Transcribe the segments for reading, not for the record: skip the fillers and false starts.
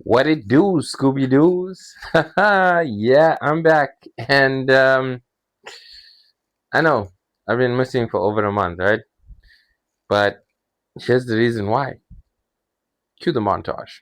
What it do, Scooby Doos? Yeah, I'm back. And I know I've been missing for over a month, right? But here's the reason why. Cue the montage.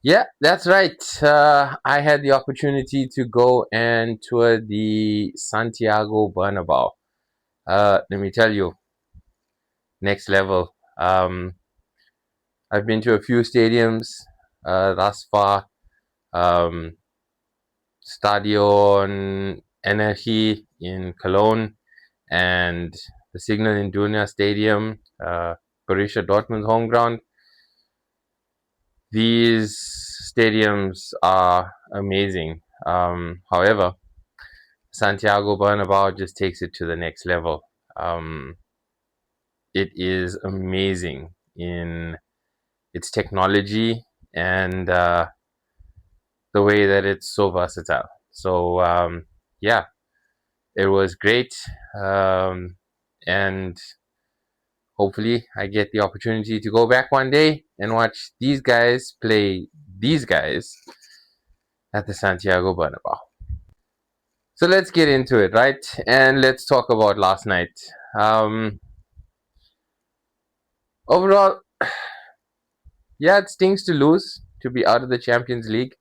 Yeah, that's right. I had the opportunity to go and tour the Santiago Bernabeu. Let me tell you, next level. I've been to a few stadiums thus far. Um, Stadion Energy in Cologne and the Signal Iduna Stadium, Borussia Dortmund's home ground. These stadiums are amazing. However, Santiago Bernabeu just takes it to the next level. Um, it is amazing in its technology and the way that it's so versatile. So yeah, it was great, and hopefully I get the opportunity to go back one day and watch these guys play these guys at the Santiago Bernabeu. So let's get into it, right? And let's talk about last night. Um, Overall, yeah, it stings to lose, to be out of the Champions League.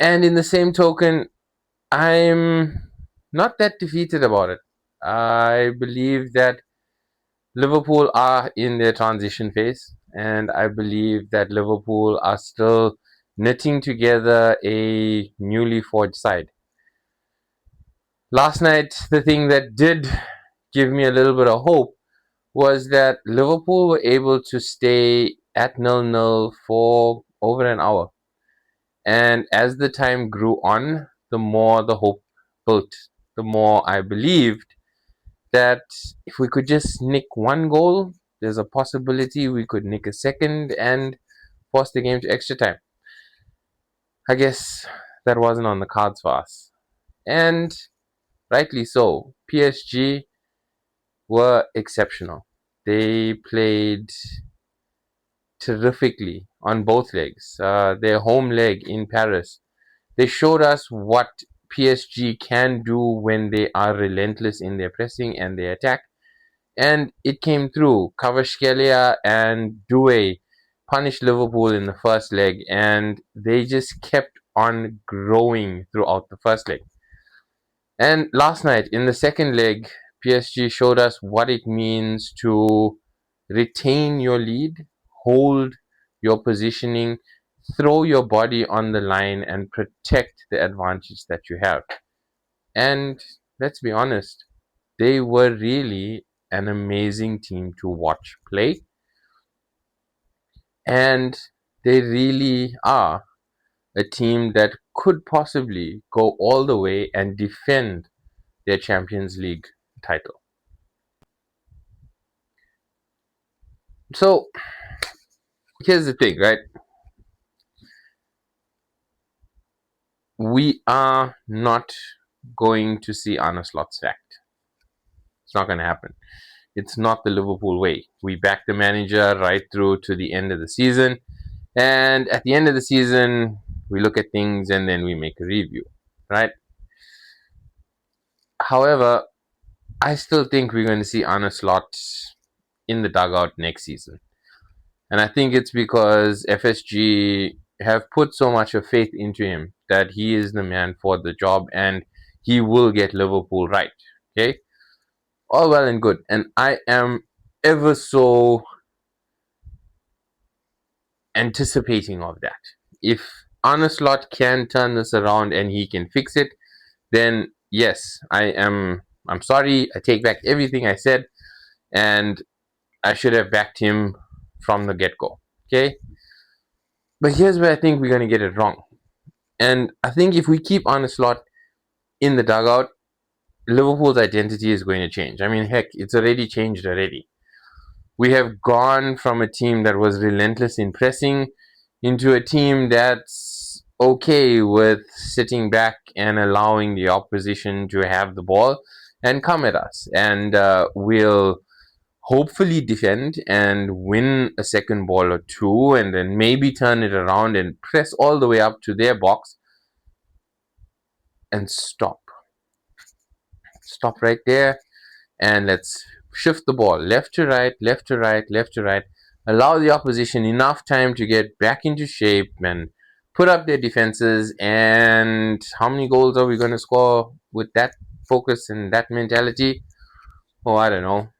And in the same token, I'm not that defeated about it. I believe that Liverpool are in their transition phase, and I believe that Liverpool are still knitting together a newly forged side. Last night, the thing that did give me a little bit of hope was that Liverpool were able to stay at 0-0 for over an hour. And as the time grew on, the more the hope built, the more I believed that if we could just nick one goal, there's a possibility we could nick a second and force the game to extra time. I guess that wasn't on the cards for us. And rightly so. PSG were exceptional. They played terrifically on both legs. Their home leg in Paris, they showed us what PSG can do when they are relentless in their pressing and their attack. And it came through. Kvaratskhelia and Doué punished Liverpool in the first leg, and they just kept on growing throughout the first leg. And last night in the second leg, PSG showed us what it means to retain your lead, hold your positioning, throw your body on the line, and protect the advantage that you have. And let's be honest, they were really an amazing team to watch play. And they really are a team that could possibly go all the way and defend their Champions League title. So here's the thing, right? We are not going to see Arne Slot sacked. It's not going to happen. It's not the Liverpool way. We back the manager right through to the end of the season. And at the end of the season, we look at things and then we make a review, right? However, I still think we're going to see Arne Slot in the dugout next season. And I think it's because FSG have put so much of faith into him that he is the man for the job and he will get Liverpool right. Okay? All well and good. And I am ever so anticipating of that. If Arne Slot can turn this around and he can fix it, then yes, I'm sorry, I take back everything I said, and I should have backed him from the get-go. Okay? But here's where I think we're going to get it wrong. And I think if we keep Arne Slot in the dugout, Liverpool's identity is going to change. I mean, heck, it's already changed already. We have gone from a team that was relentless in pressing into a team that's okay with sitting back and allowing the opposition to have the ball and come at us. And we'll hopefully defend and win a second ball or two and then maybe turn it around and press all the way up to their box and stop. Stop right there and let's shift the ball left to right, left to right, left to right. Allow the opposition enough time to get back into shape and put up their defenses. And how many goals are we going to score with that focus and that mentality? Oh, I don't know.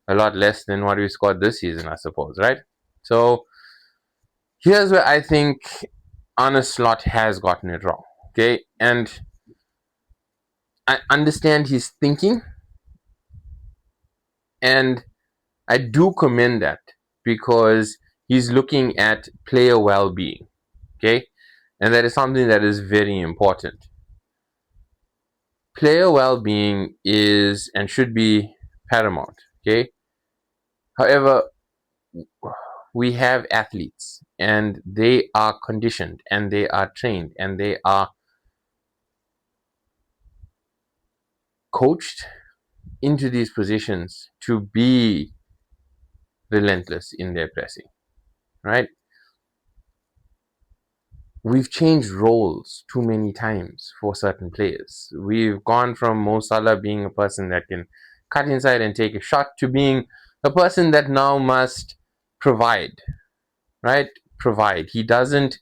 A lot less than what we scored this season, I suppose, right? So here's where I think Arne Slot has gotten it wrong. Okay, and I understand his thinking, and I do commend that because he's looking at player well-being. Okay, and that is something that is very important. Player well-being is and should be paramount. Okay, however, we have athletes and they are conditioned and they are trained and they are coached into these positions to be relentless in their pressing, right? We've changed roles too many times for certain players. We've gone from Mo Salah being a person that can cut inside and take a shot to being a person that now must provide, right? Provide. He doesn't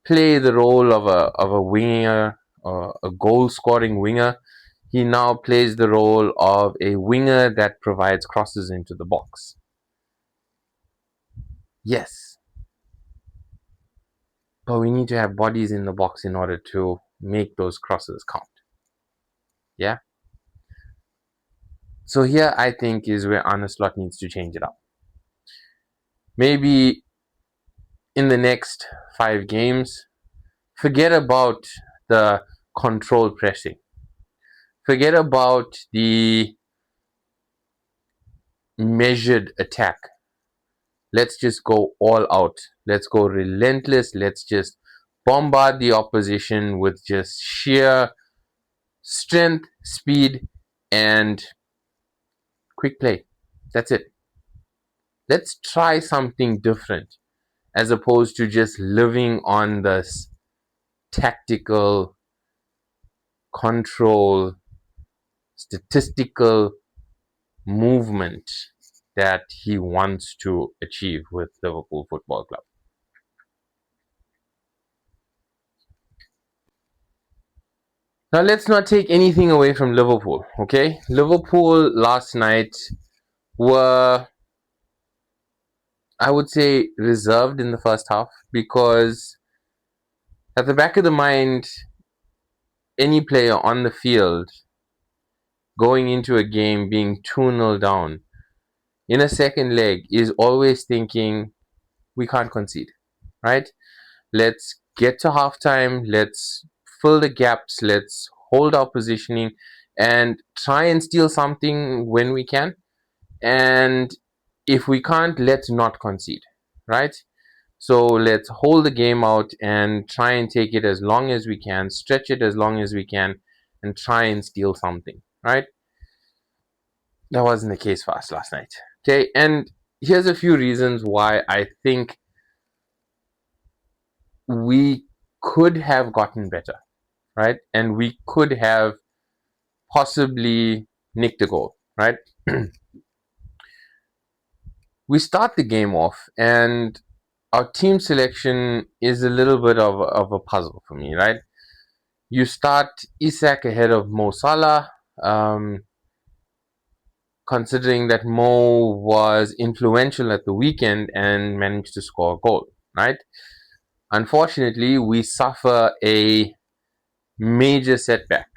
play the role of a winger or a goal scoring winger. He now plays the role of a winger that provides crosses into the box. Yes, but we need to have bodies in the box in order to make those crosses count. Yeah. So here I think is where Arne Slot needs to change it up. Maybe in the next 5 games, forget about the controlled pressing. Forget about the measured attack. Let's just go all out. Let's go relentless. Let's just bombard the opposition with just sheer strength, speed, and quick play. That's it. Let's try something different as opposed to just living on this tactical, control, statistical movement that he wants to achieve with Liverpool Football Club. Now, let's not take anything away from Liverpool, okay? Liverpool last night were, I would say, reserved in the first half because at the back of the mind, any player on the field going into a game being 2-0 down in a second leg is always thinking, we can't concede, right? Let's get to halftime, let's fill the gaps, let's hold our positioning and try and steal something when we can. And if we can't, let's not concede, right? So let's hold the game out and try and take it as long as we can, stretch it as long as we can, and try and steal something, right? That wasn't the case for us last night. Okay, and here's a few reasons why I think we could have gotten better, right? And we could have possibly nicked a goal, right? We start the game off, and our team selection is a little bit of a puzzle for me, right? You start Isak ahead of Mo Salah, considering that Mo was influential at the weekend and managed to score a goal, right? Unfortunately, we suffer a major setback.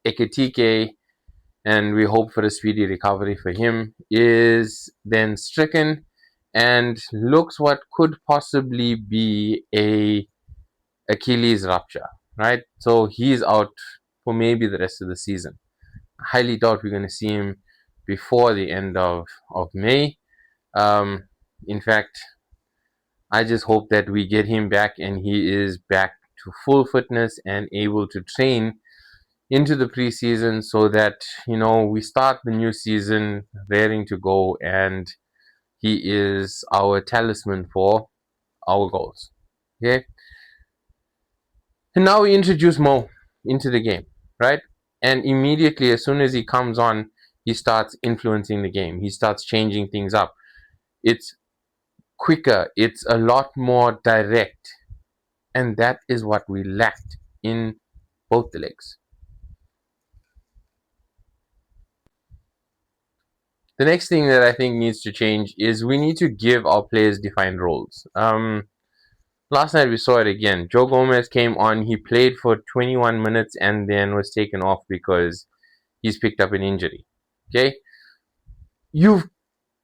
Ekitike, and we hope for a speedy recovery for him, is then stricken and looks what could possibly be a Achilles rupture, right? So he's out for maybe the rest of the season. I highly doubt we're going to see him before the end of May. Um, in fact, I just hope that we get him back and he is back to full fitness and able to train into the preseason so that, we start the new season raring to go and he is our talisman for our goals. Okay? And now we introduce Mo into the game, right? And immediately, as soon as he comes on, he starts influencing the game. He starts changing things up. It's quicker, it's a lot more direct. And that is what we lacked in both the legs. The next thing that I think needs to change is we need to give our players defined roles. Last night we saw it again. Joe Gomez came on, he played for 21 minutes and then was taken off because he's picked up an injury. Okay? You've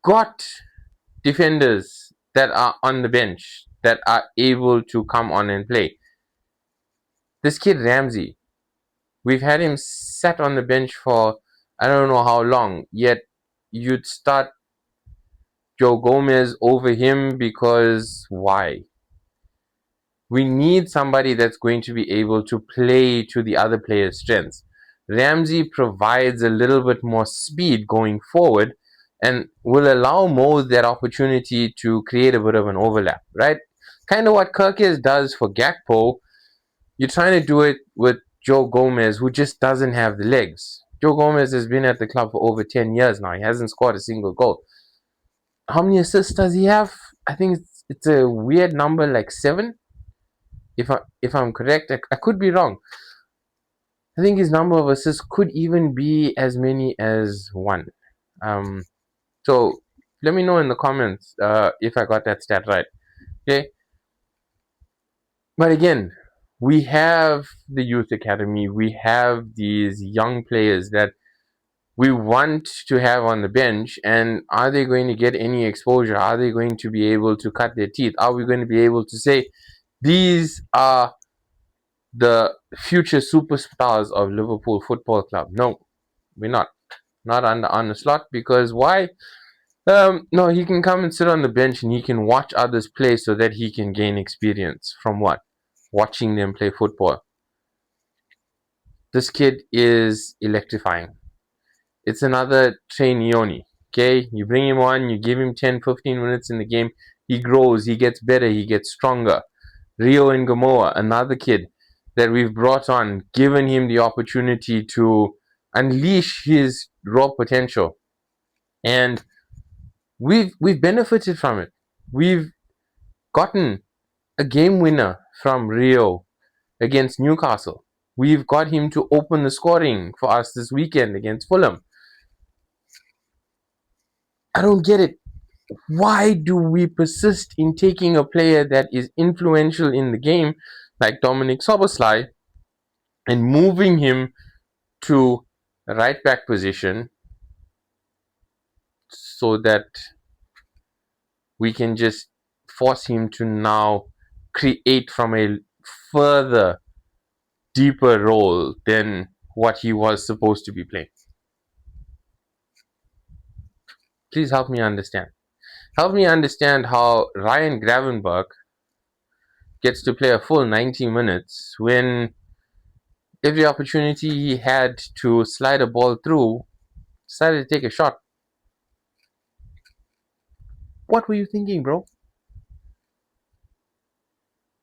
got defenders that are on the bench that are able to come on and play. This kid Ramsey, we've had him sat on the bench for I don't know how long, yet you'd start Joe Gomez over him because why? We need somebody that's going to be able to play to the other player's strengths. Ramsey provides a little bit more speed going forward and will allow Mo that opportunity to create a bit of an overlap, right? Kind of what Kirkes does for Gakpo. You're trying to do it with Joe Gomez, who just doesn't have the legs. Joe Gomez has been at the club for over 10 years now. He hasn't scored a single goal. How many assists does he have? I think it's a weird number, like 7. If I'm correct, I could be wrong. I think his number of assists could even be as many as 1. So let me know in the comments if I got that stat right. Okay. But again, we have the youth academy. We have these young players that we want to have on the bench. And are they going to get any exposure? Are they going to be able to cut their teeth? Are we going to be able to say these are the future superstars of Liverpool Football Club? No, we're not. Not on the slot because why? No, he can come and sit on the bench and he can watch others play so that he can gain experience from what? Watching them play football. This kid is electrifying. It's another trainee. Okay, you bring him on, you give him 10-15 minutes in the game, he grows, he gets better, he gets stronger. Rio and Gamoa, another kid that we've brought on, given him the opportunity to unleash his raw potential. and we've benefited from it. We've gotten a game winner from Rio against Newcastle. We've got him to open the scoring for us this weekend against Fulham. I don't get it. Why do we persist in taking a player that is influential in the game, like Dominic Soboslai, and moving him to a right back position so that we can just force him to now create from a further deeper role than what he was supposed to be playing? Please help me understand. Help me understand how Ryan Gravenberch gets to play a full 90 minutes when every opportunity he had to slide a ball through, decided to take a shot. What were you thinking, bro?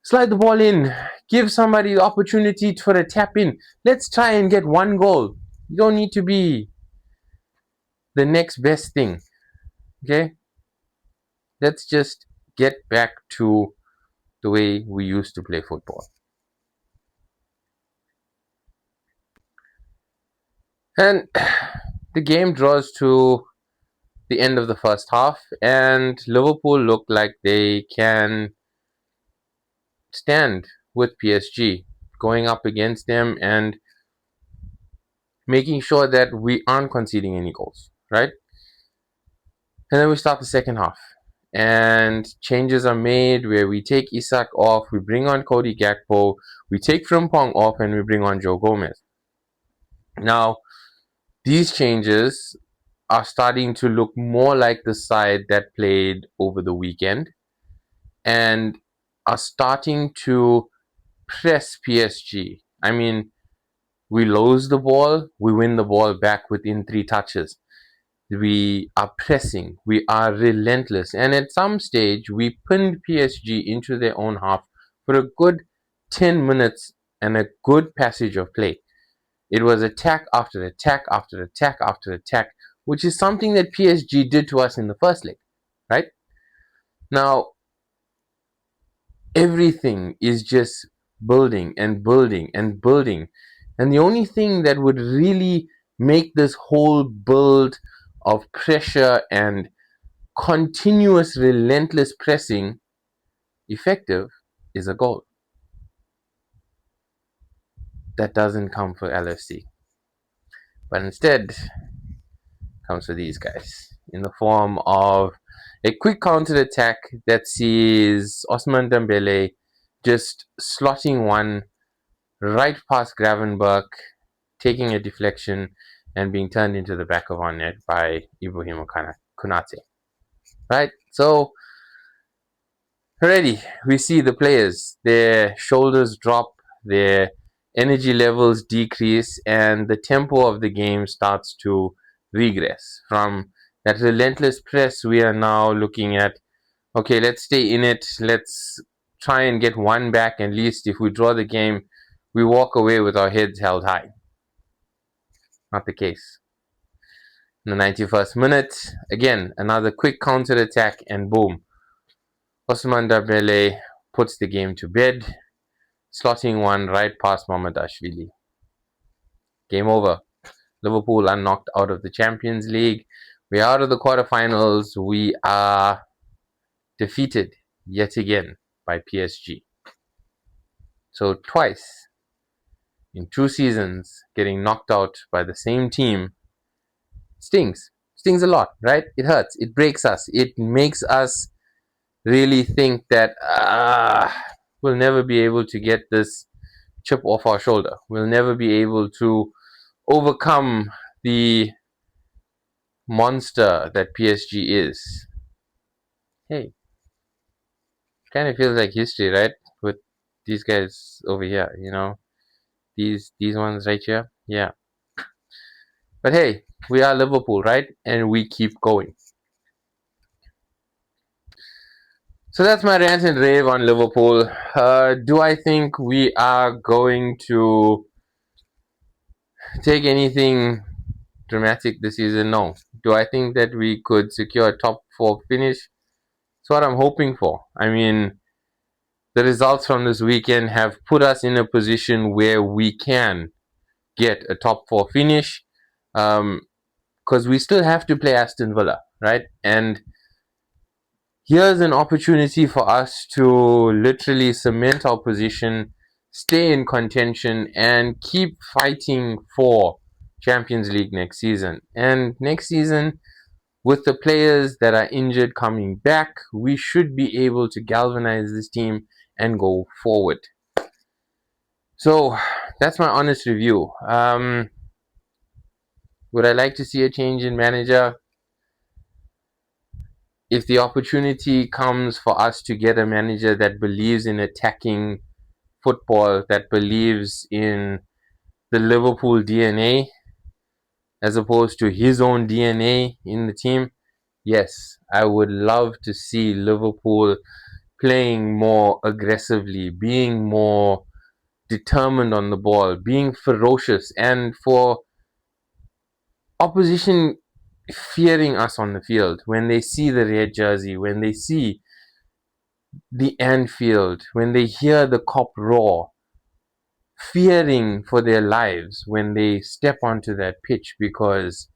Slide the ball in. Give somebody the opportunity for a tap in. Let's try and get one goal. You don't need to be the next best thing. Okay? Let's just get back to the way we used to play football. And the game draws to the end of the first half, and Liverpool look like they can stand with PSG, going up against them and making sure that we aren't conceding any goals, right? And then we start the second half, and changes are made where we take Isak off, we bring on Cody Gakpo, we take Frimpong off, and we bring on Joe Gomez. Now, these changes are starting to look more like the side that played over the weekend and are starting to press PSG. I mean, we lose the ball, we win the ball back within 3 touches. We are pressing, we are relentless, and at some stage we pinned PSG into their own half for a good 10 minutes and a good passage of play. It was attack after attack after attack after attack, which is something that PSG did to us in the first leg, right? Now, everything is just building and building and building. And the only thing that would really make this whole build of pressure and continuous relentless pressing effective is a goal. That doesn't come for LFC, but instead comes for these guys in the form of a quick counter attack that sees Ousmane Dembele just slotting one right past Gravenberch, taking a deflection and being turned into the back of our net by Ibrahim Konate. Right? So already we see the players, their shoulders drop, their energy levels decrease, and the tempo of the game starts to regress. From that relentless press, we are now looking at, okay, let's stay in it, let's try and get one back. At least if we draw the game, we walk away with our heads held high. Not the case. In the 91st minute, again, another quick counter attack, and boom, Ousmane Dembele puts the game to bed, slotting one right past Mamardashvili. Game over. Liverpool are knocked out of the Champions League. We're out of the quarterfinals. We are defeated yet again by PSG. So twice in 2 seasons, getting knocked out by the same team stings. Stings a lot, right? It hurts. It breaks us. It makes us really think that we'll never be able to get this chip off our shoulder. We'll never be able to overcome the monster that PSG is. Hey, kind of feels like history, right? With these guys over here, these ones right here. Yeah. But hey, we are Liverpool, right? And we keep going. So that's my rant and rave on Liverpool. Do I think we are going to take anything dramatic this season? No. Do I think that we could secure a top four finish? That's what I'm hoping for. I mean, the results from this weekend have put us in a position where we can get a top four finish, because we still have to play Aston Villa, right? And here's an opportunity for us to literally cement our position, stay in contention, and keep fighting for Champions League next season. And next season, with the players that are injured coming back, we should be able to galvanize this team and go forward. So that's my honest review. Would I like to see a change in manager? If the opportunity comes for us to get a manager that believes in attacking football, that believes in the Liverpool DNA as opposed to his own DNA in the team, yes, I would love to see Liverpool playing more aggressively, being more determined on the ball, being ferocious, and for opposition fearing us on the field when they see the red jersey, when they see the Anfield, when they hear the cop roar, fearing for their lives when they step onto that pitch because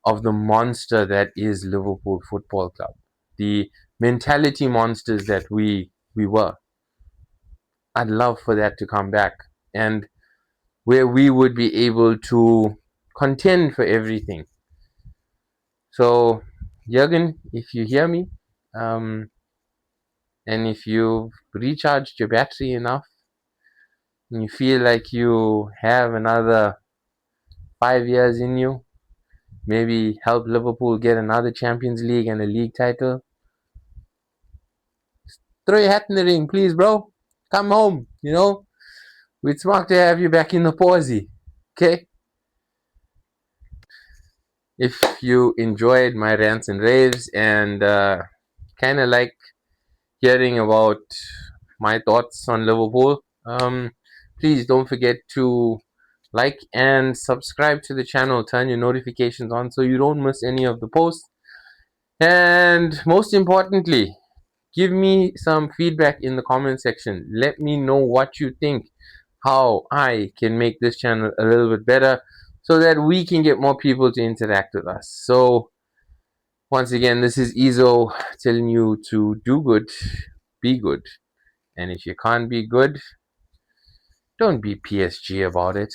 of the monster that is Liverpool Football Club, the mentality monsters that we were. I'd love for that to come back, and where we would be able to contend for everything. So, Jürgen, if you hear me, and if you've recharged your battery enough, and you feel like you have another 5 years in you, maybe help Liverpool get another Champions League and a league title, throw your hat in the ring, please, bro. Come home, you know. We'd smart to have you back in the Pawsey, okay? If you enjoyed my rants and raves and kind of like hearing about my thoughts on Liverpool, please don't forget to like and subscribe to the channel. Turn your notifications on so you don't miss any of the posts. And most importantly, give me some feedback in the comment section. Let me know what you think, how I can make this channel a little bit better so that we can get more people to interact with us. So once again, this is Izo telling you to do good, be good. And if you can't be good, don't be PSG about it.